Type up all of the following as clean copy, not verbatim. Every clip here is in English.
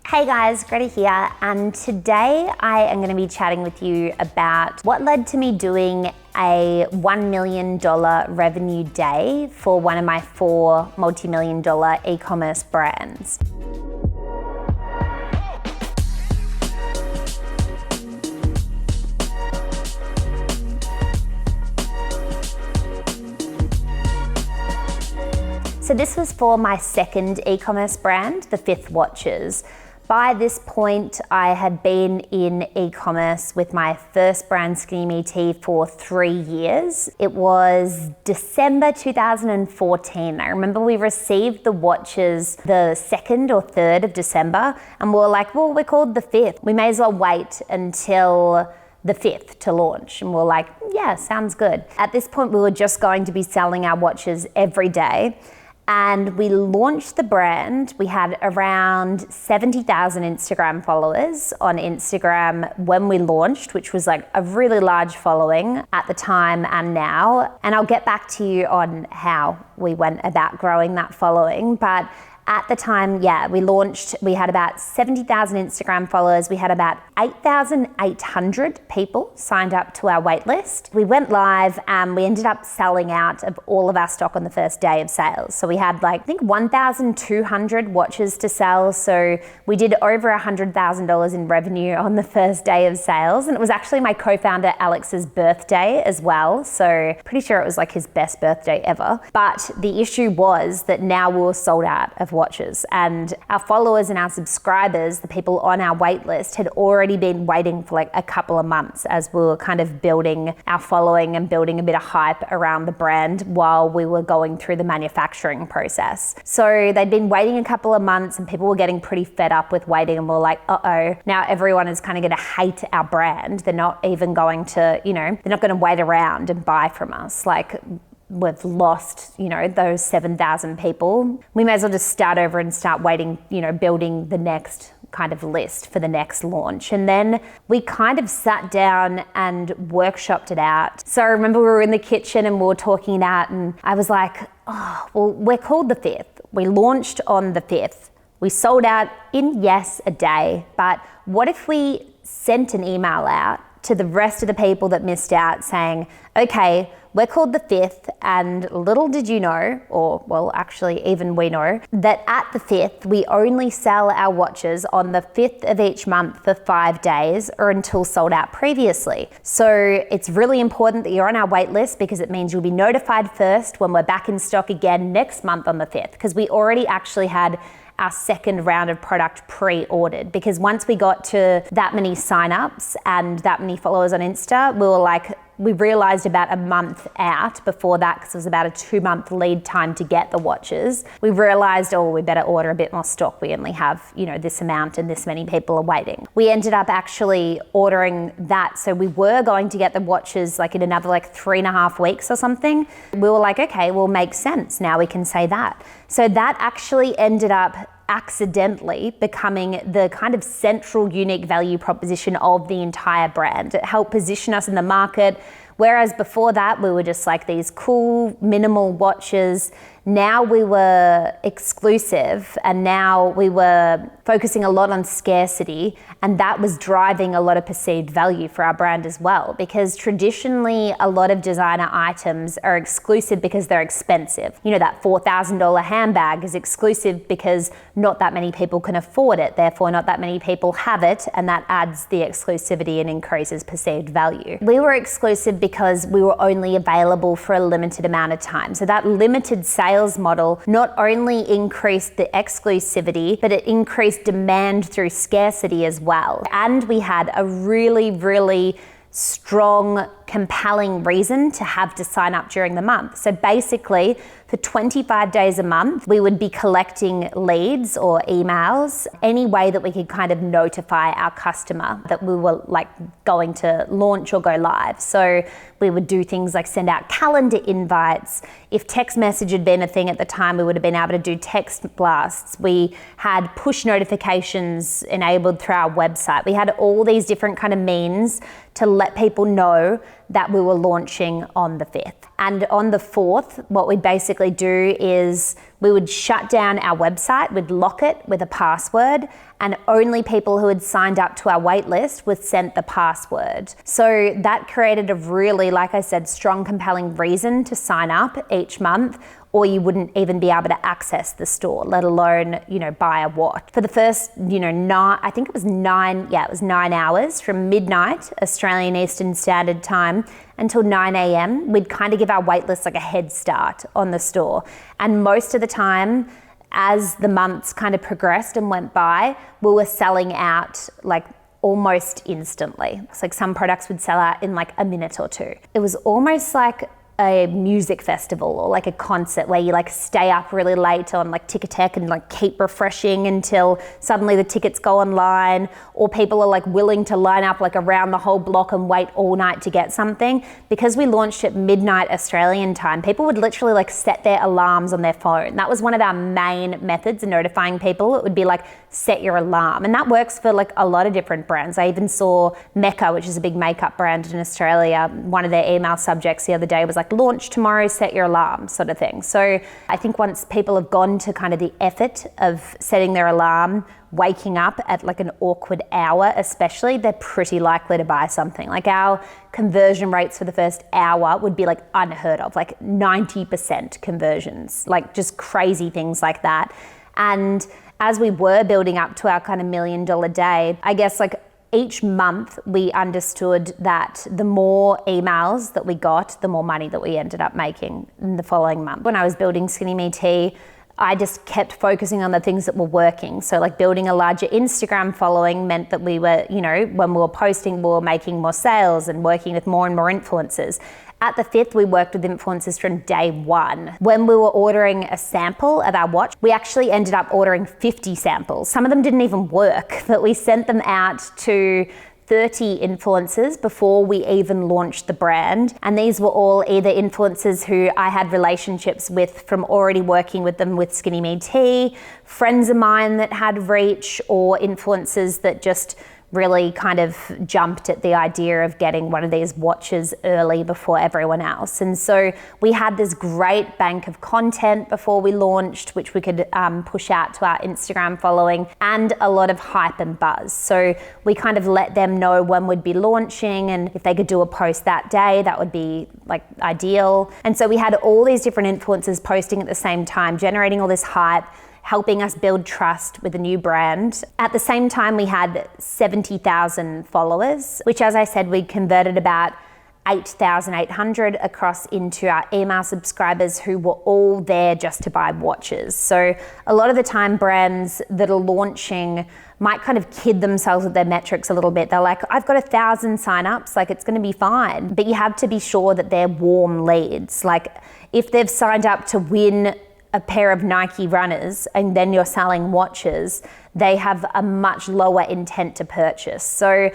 Hey guys, Greta here, and today I am going to be chatting with you about what led to me doing a $1 million revenue day for one of my 4 multi-million dollar e-commerce brands. So this was for my second e-commerce brand, the Fifth Watches. By this point, I had been in e-commerce with my first brand, Skinny Me Tea, for 3 years. It was December 2014. I remember we received the watches the 2nd or 3rd of December, and we were like, well, we're called the Fifth. We may as well wait until the 5th to launch. And we're like, yeah, sounds good. At this point, we were just going to be selling our watches every day. And we launched the brand. We had around 70,000 Instagram followers on Instagram when we launched, which was like a really large following at the time and now. And I'll get back to you on how we went about growing that following. But at the time, we launched, we had about 70,000 Instagram followers. We had about 8,800 people signed up to our waitlist. We went live and we ended up selling out of all of our stock on the first day of sales. So we had I think 1,200 watches to sell. So we did over $100,000 in revenue on the first day of sales. And it was actually my co-founder Alex's birthday as well. So pretty sure it was like his best birthday ever. But the issue was that now we were sold out of watches, and our followers and our subscribers, the people on our wait list, had already been waiting for like a couple of months as we were kind of building our following and building a bit of hype around the brand while we were going through the manufacturing process. So they'd been waiting a couple of months and people were getting pretty fed up with waiting, and we're like, uh-oh, now everyone is kind of going to hate our brand. They're not even going to, they're not going to wait around and buy from us. Like, we've lost, those 7,000 people. We may as well just start over and start waiting, building the next kind of list for the next launch. And then we kind of sat down and workshopped it out. So I remember we were in the kitchen and we were talking it out, and I was like, oh, well, we're called the Fifth. We launched on the 5th. We sold out in, yes, a day. But what if we sent an email out to the rest of the people that missed out saying, okay, we're called the Fifth, and little did you know, or well, actually even we know, that at the Fifth, we only sell our watches on the 5th of each month for 5 days or until sold out previously. So it's really important that you're on our wait list, because it means you'll be notified first when we're back in stock again next month on the 5th, because we already actually had our second round of product pre-ordered, because once we got to that many signups and that many followers on Insta, we realized about a month out before that, because it was about a 2-month lead time to get the watches, we realized, we better order a bit more stock. We only have, this amount and this many people are waiting. We ended up actually ordering that. So we were going to get the watches in another 3.5 weeks or something. We were like, okay, well, makes sense. Now we can say that. So that actually ended up accidentally becoming the kind of central unique value proposition of the entire brand. It helped position us in the market. Whereas before that, we were just like these cool, minimal watches. Now we were exclusive, and now we were focusing a lot on scarcity, and that was driving a lot of perceived value for our brand as well, because traditionally a lot of designer items are exclusive because they're expensive. That $4,000 handbag is exclusive because not that many people can afford it, therefore not that many people have it, and that adds the exclusivity and increases perceived value. We were exclusive because we were only available for a limited amount of time. So that limited sales model not only increased the exclusivity, but it increased demand through scarcity as well. And we had a really, really strong, compelling reason to have to sign up during the month. So basically, for 25 days a month, we would be collecting leads or emails, any way that we could kind of notify our customer that we were going to launch or go live. So we would do things like send out calendar invites. If text message had been a thing at the time, we would have been able to do text blasts. We had push notifications enabled through our website. We had all these different kind of means to let people know that we were launching on the 5th. And on the 4th, what we'd basically do is we would shut down our website, we'd lock it with a password, and only people who had signed up to our waitlist were sent the password. So that created a really, like I said, strong, compelling reason to sign up each month, or you wouldn't even be able to access the store, let alone, buy a watch. For the first, I think it was 9 hours from midnight, Australian Eastern Standard Time, until 9 a.m, we'd kind of give our waitlist like a head start on the store. And most of the time, as the months kind of progressed and went by, we were selling out like almost instantly. It's like some products would sell out in like a minute or two. It was almost like a music festival or like a concert where you like stay up really late on like Ticketek and like keep refreshing until suddenly the tickets go online, or people are like willing to line up like around the whole block and wait all night to get something. Because we launched at midnight Australian time, people would literally like set their alarms on their phone. That was one of our main methods of notifying people. It would be like, set your alarm. And that works for like a lot of different brands. I even saw Mecca, which is a big makeup brand in Australia, one of their email subjects the other day was like, launch tomorrow, set your alarm, sort of thing. So I think once people have gone to kind of the effort of setting their alarm, waking up at like an awkward hour especially, they're pretty likely to buy something. Like our conversion rates for the first hour would be like unheard of, like 90% conversions, like just crazy things like that. And as we were building up to our kind of $1 million day, I guess like each month we understood that the more emails that we got, the more money that we ended up making in the following month. When I was building Skinny Me Tea, I just kept focusing on the things that were working. So like building a larger Instagram following meant that we were, when we were posting, we were making more sales and working with more and more influencers. At the Fifth, we worked with influencers from day one. When we were ordering a sample of our watch, we actually ended up ordering 50 samples. Some of them didn't even work, but we sent them out to 30 influencers before we even launched the brand. And these were all either influencers who I had relationships with from already working with them with Skinny Me Tea, friends of mine that had reach, or influencers that just really kind of jumped at the idea of getting one of these watches early before everyone else. And so we had this great bank of content before we launched, which we could push out to our Instagram following, and a lot of hype and buzz. So we kind of let them know when we'd be launching, and if they could do a post that day, that would be like ideal. And so we had all these different influencers posting at the same time, generating all this hype, helping us build trust with a new brand. At the same time, we had 70,000 followers, which, as I said, we converted about 8,800 across into our email subscribers who were all there just to buy watches. So a lot of the time, brands that are launching might kind of kid themselves with their metrics a little bit. They're like, I've got 1,000 signups, like it's gonna be fine. But you have to be sure that they're warm leads. Like if they've signed up to win a pair of Nike runners and then you're selling watches, they have a much lower intent to purchase. So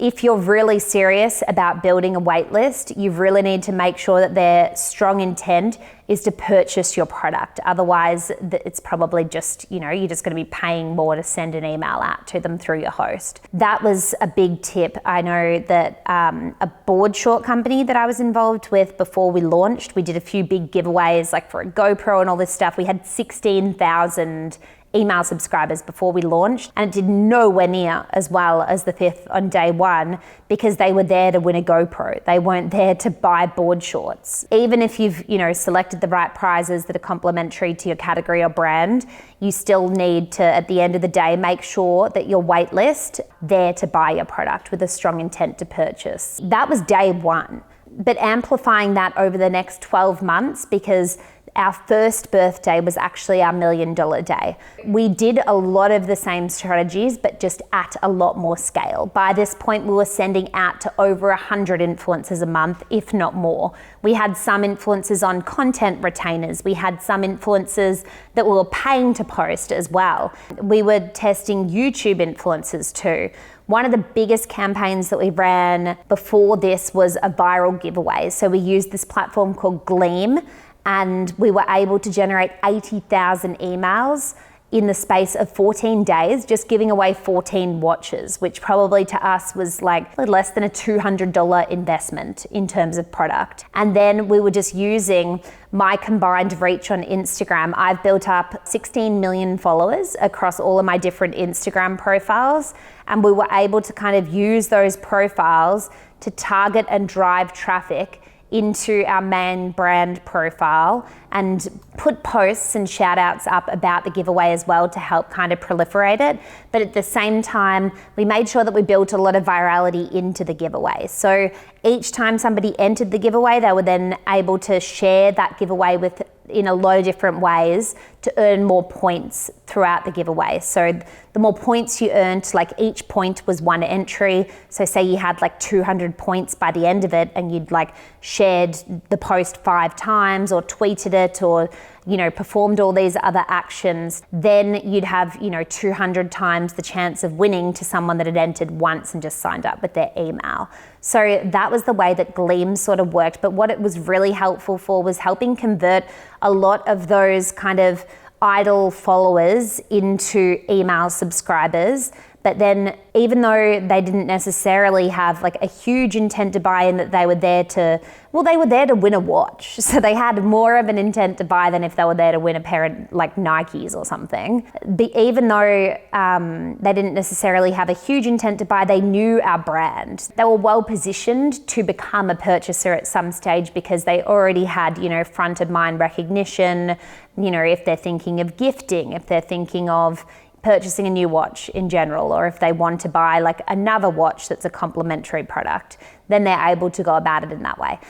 if you're really serious about building a wait list, you really need to make sure that their strong intent is to purchase your product. Otherwise, it's probably just, you're just going to be paying more to send an email out to them through your host. That was a big tip. I know that a board short company that I was involved with before we launched, we did a few big giveaways, like for a GoPro and all this stuff. We had 16,000 email subscribers before we launched, and it did nowhere near as well as the Fifth on day one, because they were there to win a GoPro. They weren't there to buy board shorts. Even if you've selected the right prizes that are complementary to your category or brand, you still need to, at the end of the day, make sure that your wait list there to buy your product with a strong intent to purchase. That was day one, but amplifying that over the next 12 months, because our first birthday was actually our $1 million day. We did a lot of the same strategies, but just at a lot more scale. By this point, we were sending out to over 100 influencers a month, if not more. We had some influencers on content retainers. We had some influencers that we were paying to post as well. We were testing YouTube influencers too. One of the biggest campaigns that we ran before this was a viral giveaway. So we used this platform called Gleam, and we were able to generate 80,000 emails in the space of 14 days, just giving away 14 watches, which probably to us was like less than a $200 investment in terms of product. And then we were just using my combined reach on Instagram. I've built up 16 million followers across all of my different Instagram profiles. And we were able to kind of use those profiles to target and drive traffic into our main brand profile and put posts and shout outs up about the giveaway as well to help kind of proliferate it. But at the same time, we made sure that we built a lot of virality into the giveaway. So each time somebody entered the giveaway, they were then able to share that giveaway in a lot of different ways to earn more points throughout the giveaway. So the more points you earned, like each point was one entry. So say you had like 200 points by the end of it and you'd like shared the post 5 times or tweeted it or, you know, performed all these other actions, then you'd have, you know, 200 times the chance of winning to someone that had entered once and just signed up with their email. So that was the way that Gleam sort of worked. But what it was really helpful for was helping convert a lot of those kind of idle followers into email subscribers. But then even though they didn't necessarily have like a huge intent to buy in, that they were there to win a watch. So they had more of an intent to buy than if they were there to win a pair of like Nikes or something. Even though they didn't necessarily have a huge intent to buy, they knew our brand. They were well positioned to become a purchaser at some stage because they already had, you know, front of mind recognition, you know, if they're thinking of gifting, if they're thinking of purchasing a new watch in general, or if they want to buy like another watch that's a complementary product, then they're able to go about it in that way.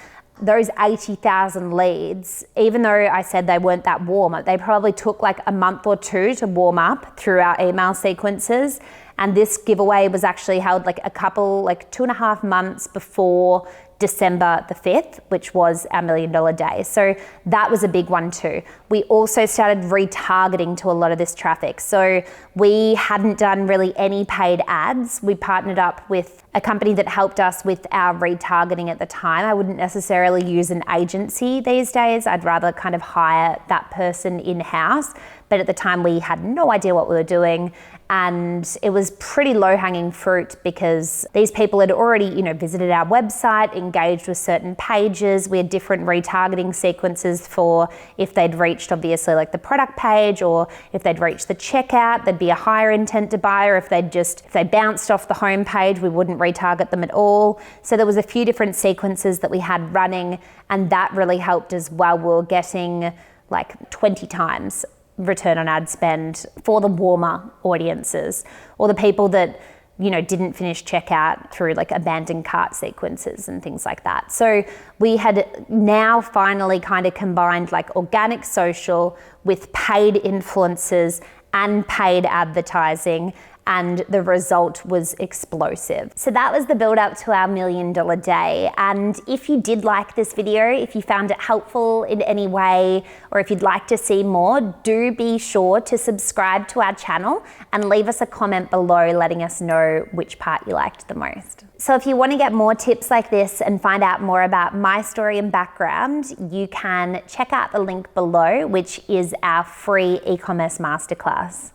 Those 80,000 leads, even though I said they weren't that warm, they probably took like a month or 2 to warm up through our email sequences. And this giveaway was actually held like 2.5 months before December the 5th, which was our $1 million day. So that was a big one too. We also started retargeting to a lot of this traffic. So we hadn't done really any paid ads. We partnered up with a company that helped us with our retargeting at the time. I wouldn't necessarily use an agency these days. I'd rather kind of hire that person in-house. But at the time we had no idea what we were doing. And it was pretty low-hanging fruit because these people had already, you know, visited our website, engaged with certain pages. We had different retargeting sequences for if they'd reached obviously like the product page, or if they'd reached the checkout, there'd be a higher intent to buy, or if they bounced off the home page, we wouldn't retarget them at all. So there was a few different sequences that we had running, and that really helped as well. We were getting like 20 times return on ad spend for the warmer audiences, or the people that, you know, didn't finish checkout through like abandoned cart sequences and things like that. So we had now finally kind of combined like organic social with paid influencers and paid advertising, and the result was explosive. So that was the build up to our $1 million day. And if you did like this video, if you found it helpful in any way, or if you'd like to see more, do be sure to subscribe to our channel and leave us a comment below letting us know which part you liked the most. So if you want to get more tips like this and find out more about my story and background, you can check out the link below, which is our free e-commerce masterclass.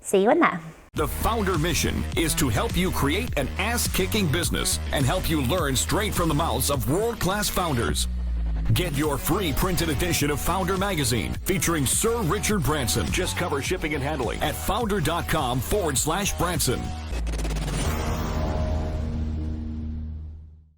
See you in there. The Foundr mission is to help you create an ass-kicking business and help you learn straight from the mouths of world-class founders. Get your free printed edition of Foundr magazine featuring Sir Richard Branson. Just cover shipping and handling at foundr.com/Branson.